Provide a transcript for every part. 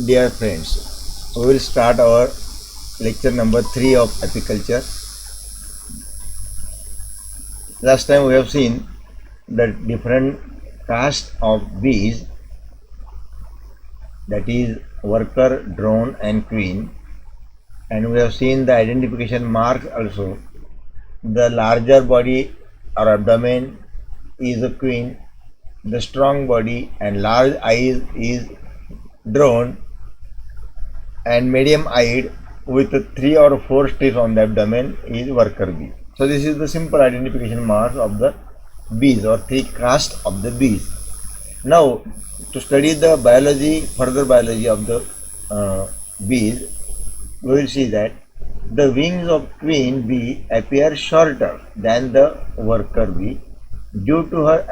Dear friends, we will start our lecture number 3 of apiculture. Last time we have seen the different caste of bees, that is worker, drone and queen, and we have seen the identification marks also. The larger body or abdomen is a queen, the strong body and large eyes is drone, and medium eyed with 3 or 4 strips on the abdomen is worker bee. So this is the simple identification marks of the bees or 3 caste of the bees. Now to study the biology, further biology of the bees, we will see that the wings of queen bee appear shorter than the worker bee due to her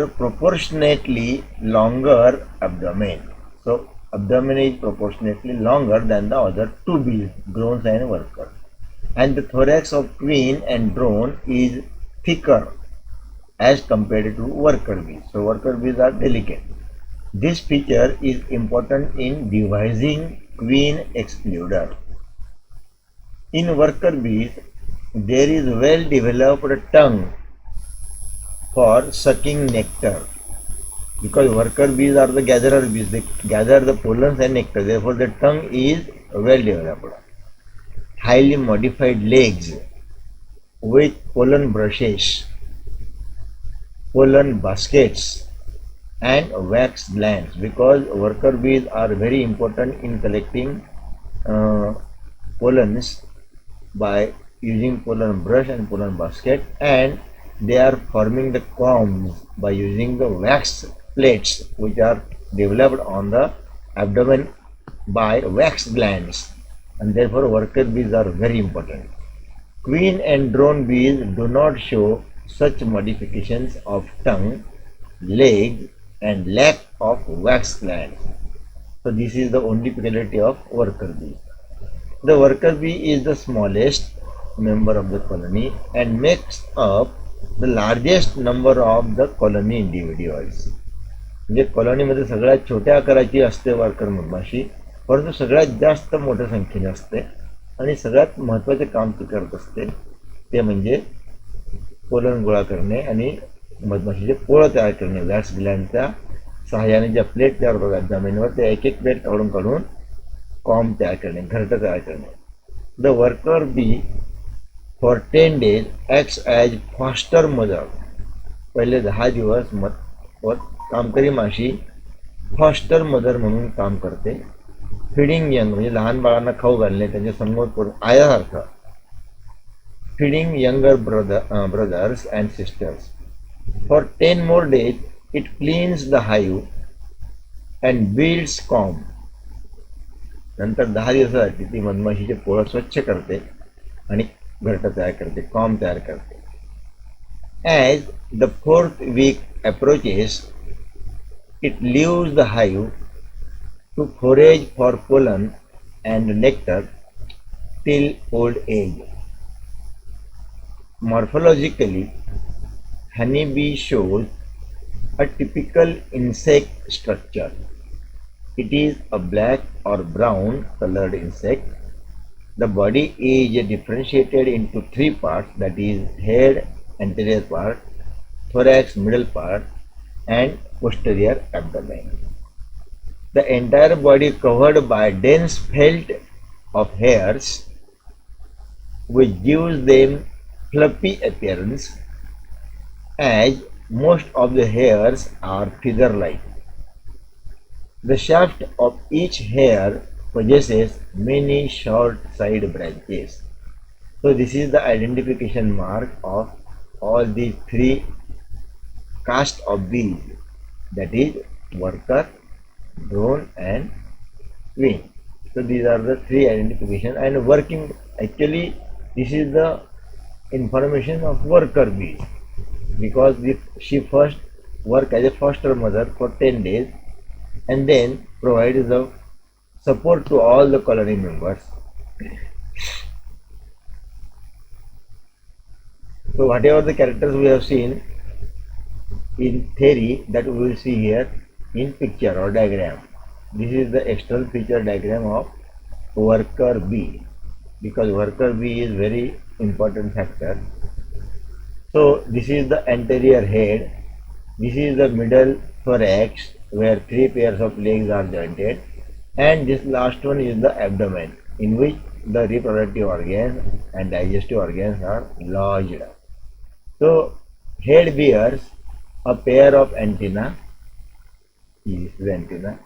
proportionately longer abdomen. So abdomen is proportionately longer than the other two bees, drones and workers. And the thorax of queen and drone is thicker as compared to worker bees. So worker bees are delicate. This feature is important in devising queen excluder. In worker bees, there is well developed tongue for sucking nectar, because worker bees are the gatherer bees. They gather the pollens and nectar, therefore the tongue is well developed. Highly modified legs with pollen brushes, pollen baskets and wax glands, because worker bees are very important in collecting pollens by using pollen brush and pollen basket, and they are forming the combs by using the wax plates which are developed on the abdomen by wax glands, and therefore worker bees are very important. Queen and drone bees do not show such modifications of tongue, leg and lack of wax glands. So this is the only peculiarity of worker bee. The worker bee is the smallest member of the colony and makes up the largest number of the colony individuals. म्हणजे कॉलनीमध्ये सगळ्यात छोट्या आकाराची असते worker मधमाशी, परंतु सगळ्यात जास्त मोठ्या संख्येने असते आणि सगळ्यात महत्त्वाचे काम ती करत असते ते म्हणजे पोलन गोळा करणे आणि मधमाशीचे पोळं तयार करणे. वॅक्स ग्लँडच्या सहाय्याने ज्या प्लेट तयार होतात जमिनीवर ते एक एक प्लेट काढून काढून कॉम्ब तयार करणे, घरटं तयार करणे. The worker bee for 10 days acts as foster mother. पहिले 10 दिवस कामकरी माशी फॉस्टर मदर म्हणून काम करते. फीडिंग यंग म्हणजे लहान बाळांना खाऊ घालणे, त्यांचे संगोपन आयासारखं. Feeding younger brothers and sisters. For 10 more days it cleans the hive and builds comb. नंतर 10 दिवसासाठी ती मधमाशीचे पोळं स्वच्छ करते आणि घरटं तयार करते, कॉम्ब तयार करते. As the 4th week approaches, it leaves the hive to forage for pollen and nectar till old age. Morphologically, honeybee shows a typical insect structure. It is a black or brown colored insect. The body is differentiated into 3 parts, that is head, anterior part, thorax, middle part and posterior abdomen. The entire body covered by dense felt of hairs which gives them fluffy appearance, as most of the hairs are feather-like. The shaft of each hair possesses many short side branches. So this is the identification mark of all these 3 caste of bees, that is worker, drone and queen. So these are the 3 identification and working. Actually this is the information of worker bees, because she first work as a foster mother for 10 days and then provides the support to all the colony members. So whatever the characters we have seen, in theory that we will see here in picture or diagram. This is the external feature diagram of worker bee, because worker bee is very important factor. So this is the anterior head, this is the middle thorax where three pairs of legs are jointed, and this last one is the abdomen in which the reproductive organs and digestive organs are lodged. So head bears a pair of antenna. This is the antenna.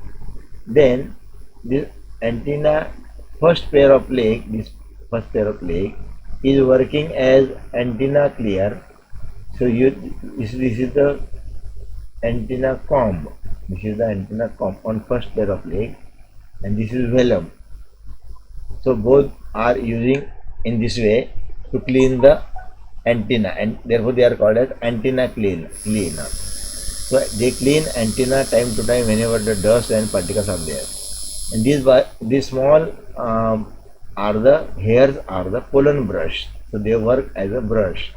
Then this antenna, first pair of leg, this first pair of leg is working as antenna clear. So this is the antenna comb. This is the antenna comb on first pair of leg, and this is velum. So both are using in this way to clean the antenna, and therefore they are called as antenna cleaner. So they clean antenna time to time whenever the dust and particles are there. And these small are the hairs are the pollen brush. So they work as a brush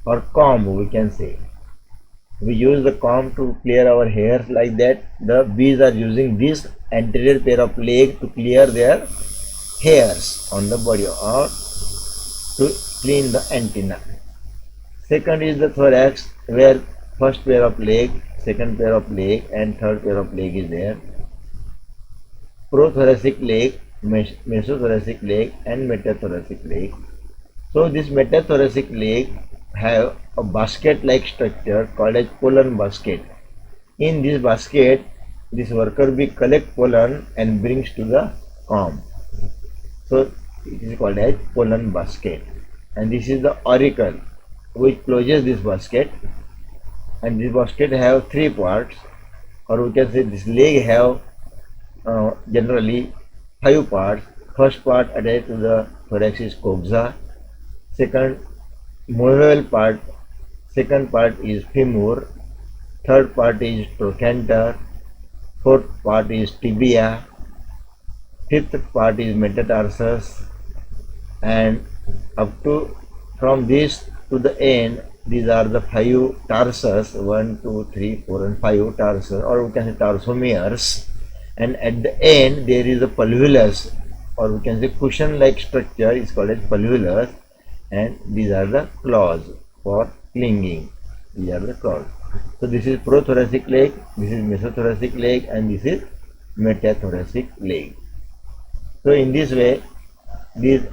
or comb, we can say. We use the comb to clear our hairs like that. The bees are using this anterior pair of leg to clear their hairs on the body or to clean the antenna. Second is the thorax, where first pair of leg, second pair of leg and third pair of leg is there. Prothoracic leg, mesothoracic leg and metathoracic leg. So this metathoracic leg have a basket like structure called as pollen basket. In this basket, this worker bee collect pollen and brings to the comb. So it is called as pollen basket. And this is the auricle which closes this basket, and this basket have three parts, or we can say this leg have generally 5 parts. First part attached to the thorax is coxa, second moveable part, second part is femur, third part is trochanter, fourth part is tibia, fifth part is metatarsus, and up to from this to the end, these are the 5 tarsus, 1, 2, 3, 4 and 5 tarsus, or we can say tarsomeres, and at the end there is a pulvulus, or we can say cushion like structure is called as pulvulus, and these are the claws for clinging. These are the claws. So this is prothoracic leg, this is mesothoracic leg, and this is metathoracic leg. So in this way, this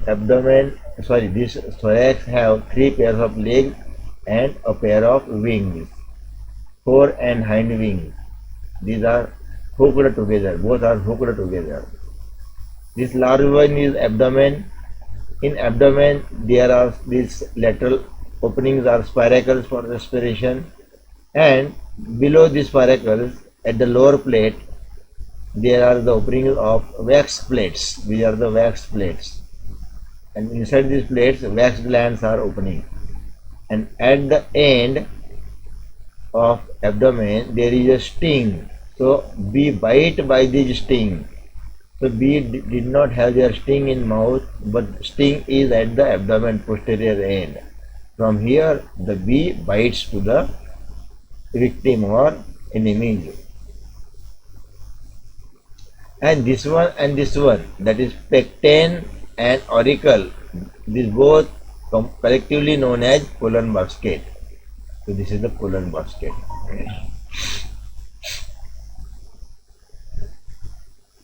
thorax have 3 pairs of legs and a pair of wings, fore and hind wings. These are hooked together, both are hooked together. This large one is abdomen. In abdomen there are these lateral openings are spiracles for respiration, and below these spiracles at the lower plate there are the openings of wax plates. These are the wax plates, and inside these plates wax glands are opening, and at the end of abdomen there is a sting. So bee bite by this sting. So bee did not have their sting in mouth, but sting is at the abdomen posterior end. From here the bee bites to the victim or enemy. And this one, that is pecten and auricle, these both collectively known as pollen basket. So this is the pollen basket.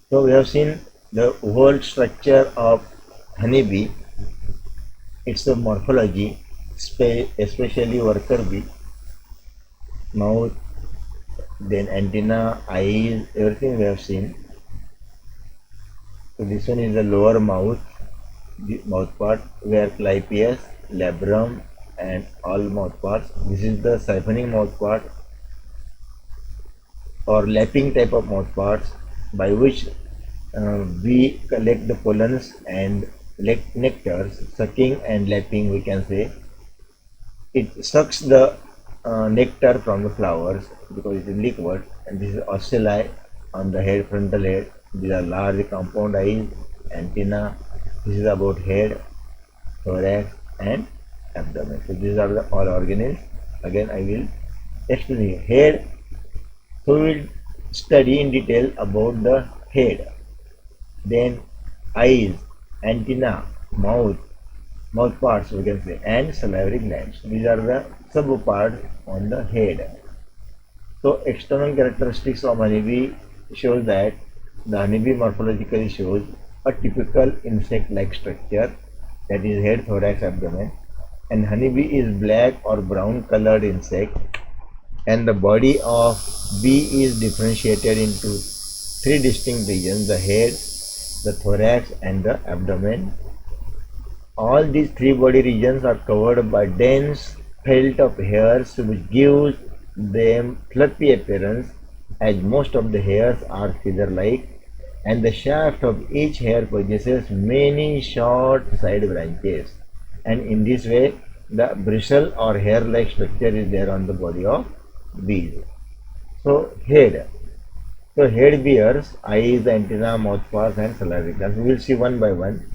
So we have seen the whole structure of honeybee, its morphology, especially worker bee, mouth, then antenna, eyes, everything we have seen. So this one is the lower mouth, the mouth part, where clypeus, labrum and all mouth parts. This is the siphoning mouth part or lapping type of mouth parts, by which we collect the pollens and nectars. Sucking and lapping, we can say. It sucks the nectar from the flowers because it is liquid. And this is ocelli on the head, frontal head. These are large compound eyes, antenna. This is about head, thorax and abdomen. So these are the all organelles. Again I will Externally, head. So we will study in detail about the head. Then eyes, antenna, mouth parts we can say, and salivary glands. These are the sub parts on the head. So external characteristics of honeybee shows that the honeybee morphologically shows a typical insect-like structure, that is head, thorax, abdomen, and honeybee is black or brown colored insect, and the body of bee is differentiated into three distinct regions: the head, the thorax, and the abdomen. All these three body regions are covered by dense felt of hairs, which gives them fluffy appearance, as most of the hairs are feather-like, and the shaft of each hair possesses many short side branches, and in this way the bristle or hair-like structure is there on the body of bees. So head. So head bears eyes, antenna, mouthparts, and salivary glands. We will see one by one.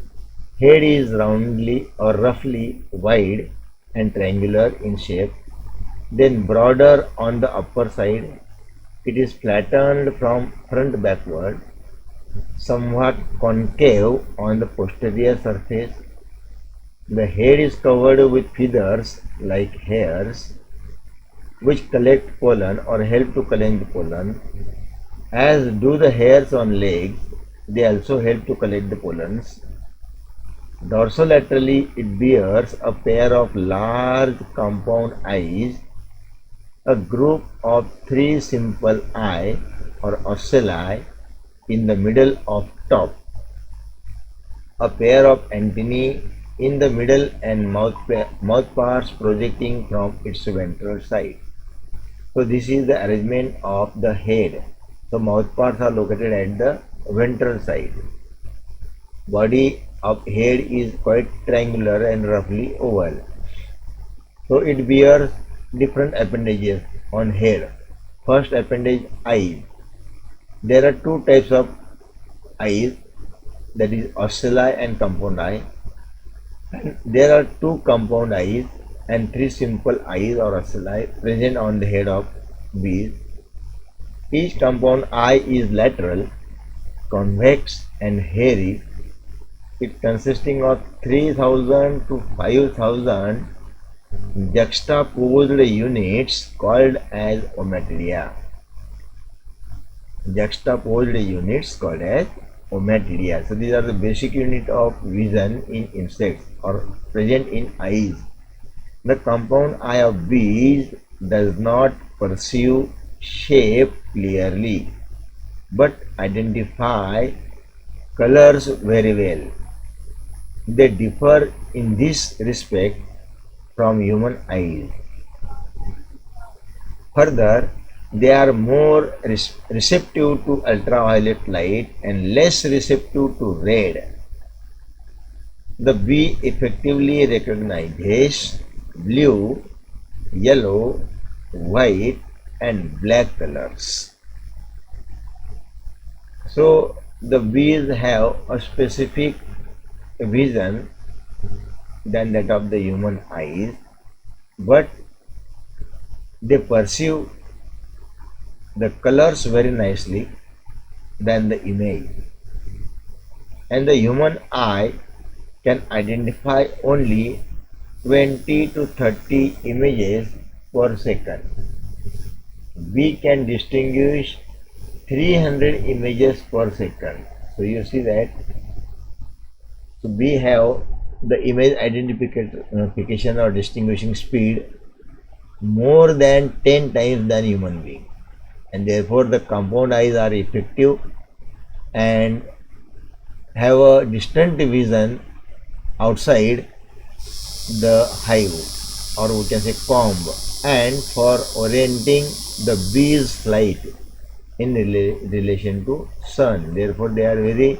Head is roundly or roughly wide and triangular in shape, then broader on the upper side. It is flattened from front backward, somewhat concave on the posterior surface. The head is covered with feathers like hairs, which collect pollen or help to collect pollen, as do the hairs on legs. They also help to collect the pollens. Dorsolaterally, it bears a pair of large compound eyes, a group of three simple eye or ocelli in the middle of top, a pair of antennae in the middle, and mouth parts projecting from its ventral side. So this is the arrangement of the head. So mouth parts are located at the ventral side. Body of head is quite triangular and roughly oval. So it bears different appendages on head. First appendage, eyes. There are two types of eyes, that is ocelli and compound eye. And there are two compound eyes and three simple eyes or ocelli present on the head of bees. Each compound eye is lateral, convex, and hairy. It consisting of 3000 to 5000 juxtaposed units called as ommatidia. Juxtaposed units called as ommatidia. So these are the basic unit of vision in insects or present in eyes. The compound eye of bees does not perceive shape clearly, but identify colors very well. They differ in this respect from human eyes. Further, they are more receptive to ultraviolet light and less receptive to red. The bee effectively recognizes blue, yellow, white, and black colors. So the bees have a specific vision than that of the human eyes, but they perceive the colors very nicely than the image, and the human eye can identify only 20 to 30 images per second. We can distinguish 300 images per second. So you see that. So we have the image identification or distinguishing speed more than 10 times than human being, and therefore the compound eyes are effective and have a distant vision outside the hive, or we can say comb, and for orienting the bees flight in relation to sun. Therefore they are very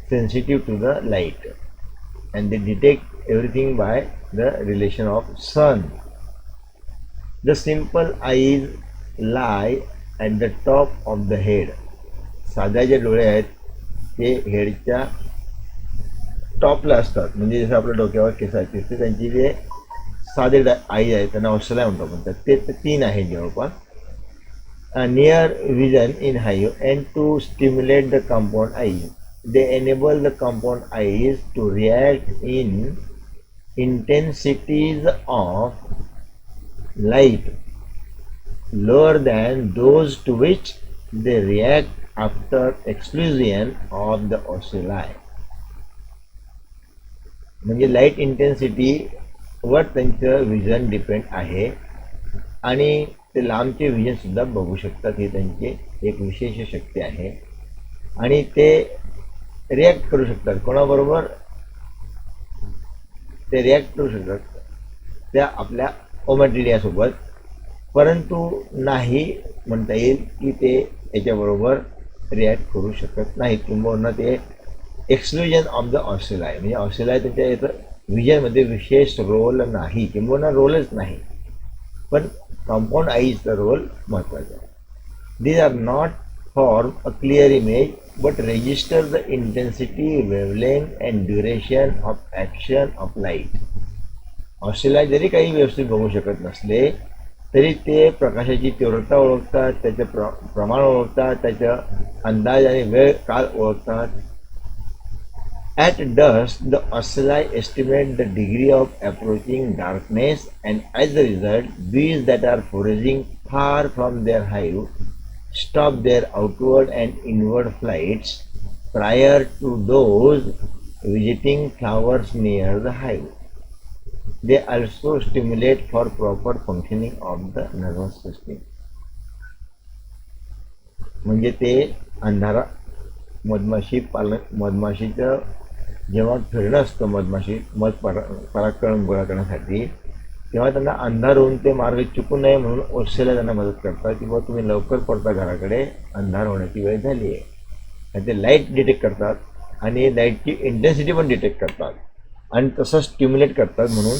sensitive to the light, and they detect everything by the relation of sun. The simple eyes lie at the top of the head. साध्या जे डोळे आहेत ते हेडच्या टॉपला असतात, म्हणजे जसं आपल्या डोक्यावर case असते त्यांची जे साधे आईज आहेत त्यांना ऑस्ट्रेलिया म्हणतो म्हणतात ते 3 आहेत जवळपास. Near vision in hive and to stimulate the compound eyes. They enable the compound eyes to react in intensities of light lower than those to which they react after exclusion of the ocelli. म्हणजे light इंटेन्सिटीवर त्यांचं vision depend आहे आणि ते लांबचे vision सुद्धा बघू शकतात. हे त्यांची एक विशेष शक्ती आहे आणि ते रिॲक्ट करू शकतात. कोणाबरोबर ते रिॲक्ट करू शकतात? त्या आपल्या ओमॅटिडियासोबत, परंतु नाही म्हणता येईल की ते याच्याबरोबर रिॲक्ट करू शकत नाहीत. किंबहुना ते एक्सक्लुजन ऑफ द ऑस्ट्रेलिया म्हणजे ऑस्ट्रेलिया त्यांच्या याचं विजनमध्ये विशेष रोल नाही किंबहुना रोलच नाही, पण कंपाऊंड आईजचा रोल महत्त्वाचा आहे. These are not form a clear image but register the intensity, wavelength and duration of action of light. Australia जरी काही व्यवस्थित बघू शकत नसले तरी ते प्रकाशाची तीव्रता ओळखतात, त्याचे प्रमाण ओळखतात, त्याचा अंदाज आणि वेळ काळ ओळखतात. At dusk, the ocelli estimate the degree of approaching darkness, and as a result, bees that are foraging far from their hive stop their outward and inward flights prior to those visiting flowers near the hive. They also stimulate for proper functioning of the nervous system. म्हणजे ते अंधारा मधमाशीचं जेव्हा फिरणं असतं मधमाशी मध परागकण गोळा करण्यासाठी, तेव्हा त्यांना अंधार होऊन ते मार्ग चुकू नये म्हणून ओसेला त्यांना मदत करतात किंवा तुम्ही लवकर पडता घराकडे, अंधार होण्याची वेळ झाली आहे. आणि ते लाईट डिटेक्ट करतात आणि लाईटची इंटेन्सिटी पण डिटेक्ट करतात आणि तसं स्टिम्युलेट करतात. म्हणून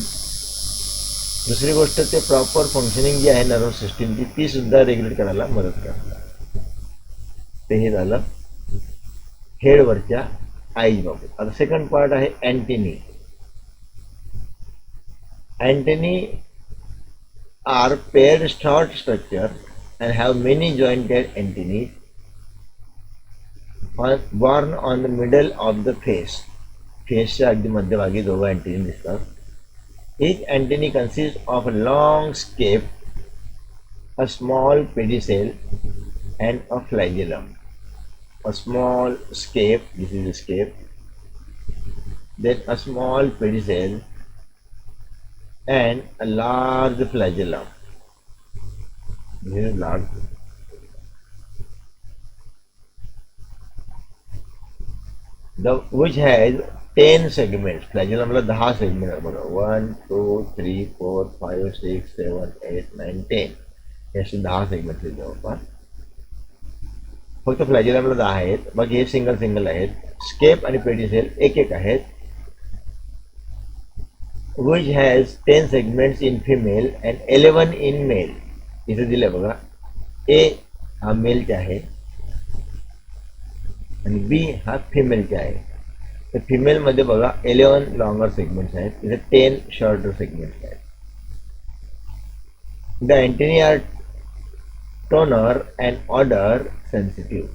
दुसरी गोष्ट ते प्रॉपर फंक्शनिंग जी आहे नर्वस सिस्टीमची ती सुद्धा रेग्युलेट करायला मदत करतात. ते हे झालं हेडवरच्या आईज बाबत. आता सेकंड पार्ट आहे antennae. Antennae are paired short structure and have many jointed antennas born on the middle of the face. फेसच्या अगदी मध्यभागी दोघं अँटेनी दिसतात. Each antennae consists of a long scape, a small pedicel and a flagellum. A small scape, this is a scape, then a small pedicel and a large flagellum. This is large. Which has 10 segments. Flagellumला 10 segment आहे बघा. 1, 2, 3, 4, 5, 6, 7, 8, 9, 10. हे असे 10 segment आहेत जवळपास. फक्त फ्लॅजेलमला 10 आहेत, बाकी हे single आहेत. Escape आणि पेडिसेल एक एक आहेत. which has 10 segments in female and 11 in male. इथे दिले बघा, ए हा मेलचे आहे आणि बी हा फिमेलचे आहे. तर फिमेलमध्ये बघा 11 लॉंगर सेगमेंट्स आहेत, इथे 10 शॉर्टर सेगमेंट्स आहेत. The antennae are toner and odor sensitive,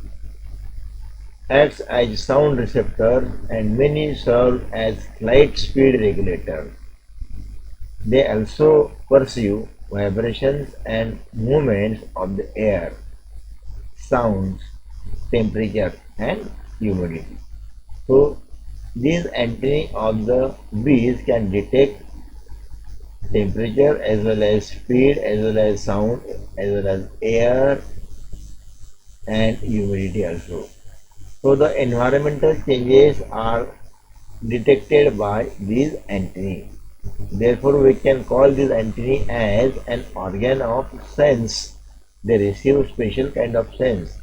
acts as sound receptor and many serve as light speed regulator. They also perceive vibrations and movements of the air, sounds, temperature and humidity. So these antennae of the bees can detect temperature as well as speed as well as sound as well as air and humidity also. So the environmental changes are detected by these antennae. Therefore we can call these antennae as an organ of sense. They receive special kind of sense,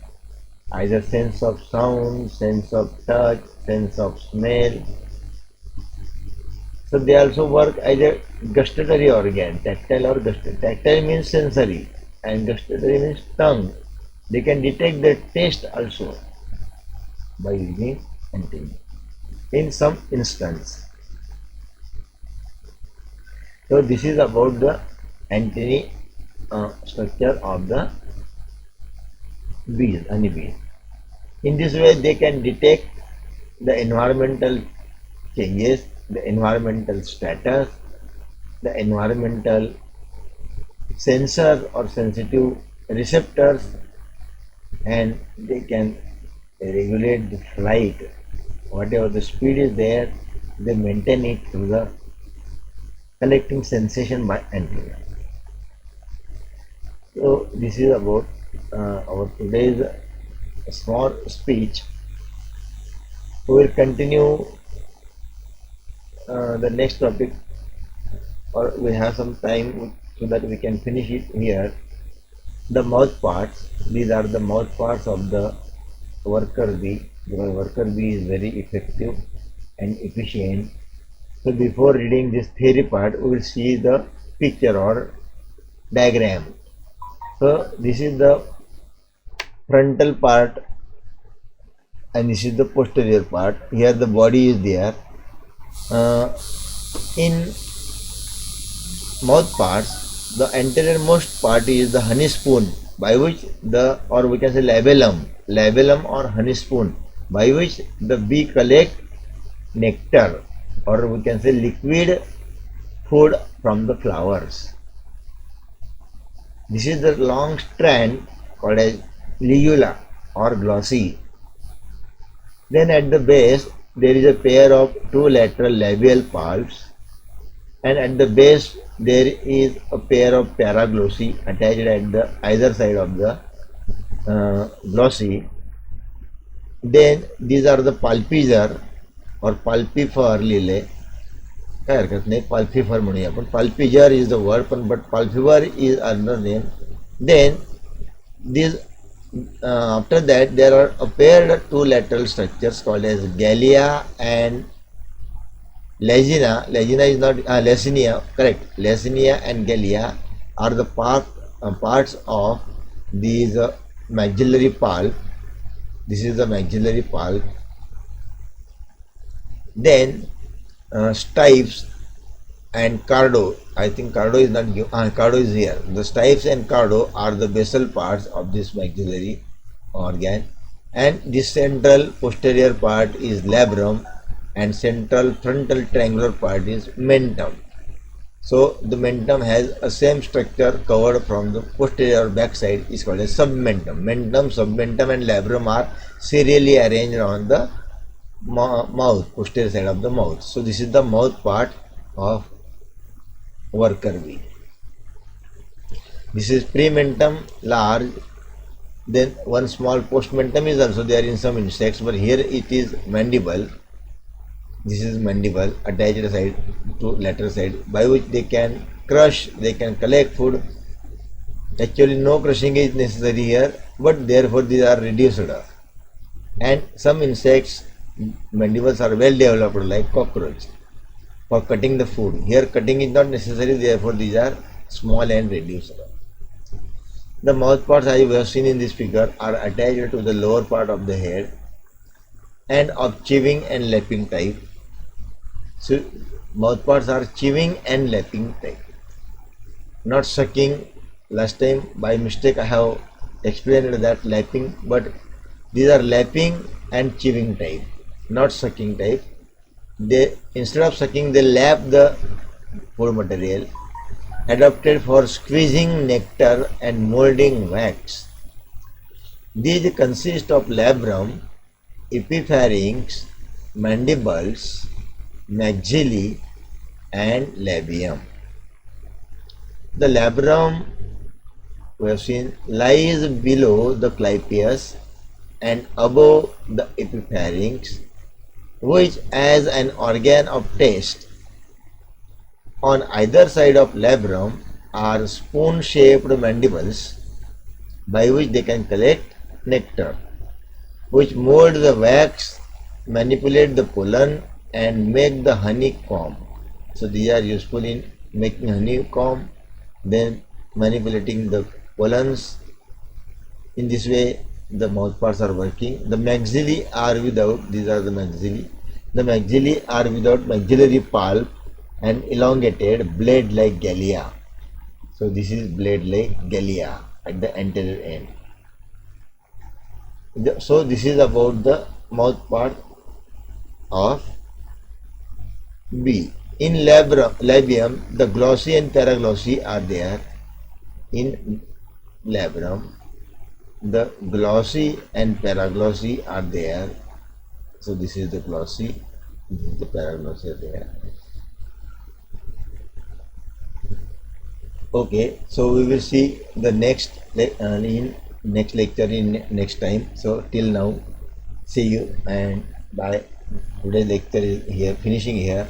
either sense of sound, sense of touch, sense of smell. So they also work as a gustatory organ, tactile or gustatory. Tactile means sensory and gustatory means tongue. They can detect the taste also by using antennae in some instance. So this is about the antennae structure of the bees, honey bees. In this way, they can detect the environmental changes, the environmental status, the environmental sensors or sensitive receptors, and they can regulate the flight. Whatever the speed is there, they maintain it through the collecting sensation by antenna. So this is about our today's small speech. We will continue the next topic, or we have some time so that we can finish it here. The mouth parts. These are the mouth parts of the worker bee. The worker bee is very effective and efficient. So before reading this theory part, we will see the picture or diagram. So this is the frontal part and this is the posterior part. Here the body is there. In mouth parts, the anteriormost part is the honey spoon, by which the, or we can say labellum or honey spoon, by which the bee collect nectar, or we can say liquid food from the flowers. This is the long strand called as ligula or glossy. Then at the base there is a pair of two lateral labial palps, and at the base there is a pair of paraglossy attached at the either side of the glossy. Then these are the palpizer or palpifer lile. काय हरकत नाही, palpifer म्हणूया आपण. Palpizer is the word, but palpifer is another name. Then these after that there are a paired two lateral structures called as gallia and lacina. Lacina is not lacinia, correct. Lacinia and gallia are the parts of these maxillary pulp. This is the maxillary pulp. Then stipes and cardo. I think cardo is not cardo is here. The stipes and cardo are the basal parts of this maxillary organ, and this central posterior part is labrum, and central frontal triangular part is mentum. So the mentum has a same structure covered from the posterior backside is called as submentum. Mentum, submentum and labrum are serially arranged on the mouth, posterior side of the mouth. So this is the mouth part of worker bee. This is prementum large, then one small postmentum is also there in some insects, but here it is mandible. This is mandible attached side to lateral side, by which they can crush, they can collect food. Actually no crushing is necessary here, but therefore these are reduced. And some insects mandibles are well developed like cockroach for cutting the food. Here cutting is not necessary, therefore these are small and reduced. The mouth parts, as we have seen in this figure, are attached to the lower part of the head and of chewing and lapping type. So mouth parts are chewing and lapping type, not sucking. Last time by mistake I have explained that lapping, but these are lapping and chewing type, not sucking type. They, instead of sucking, they lap the food material, adapted for squeezing nectar and molding wax. These consist of labrum, epipharynx, mandibles, maxillae and labium. The labrum, we have seen, lies below the clypeus and above the epipharynx, which as an organ of taste. On either side of labrum are spoon-shaped mandibles, by which they can collect nectar, which mold the wax, manipulate the pollen and make the honeycomb. So these are useful in making honeycomb, then manipulating the pollens. In this way the mouth parts are working. The maxillae are without, these are the maxillae. The maxillae are without maxillary pulp and elongated blade like galea. So this is blade like galea at the anterior end. So this is about the mouth part of B. In labium, the glossy and paraglossy are there. In labrum, the glossy and paraglossy are there. So this is the glossy, this is the paraglossy are there. Okay, so we will see the next in next lecture in next time. So till now, see you and bye. Today's lecture is here finishing here.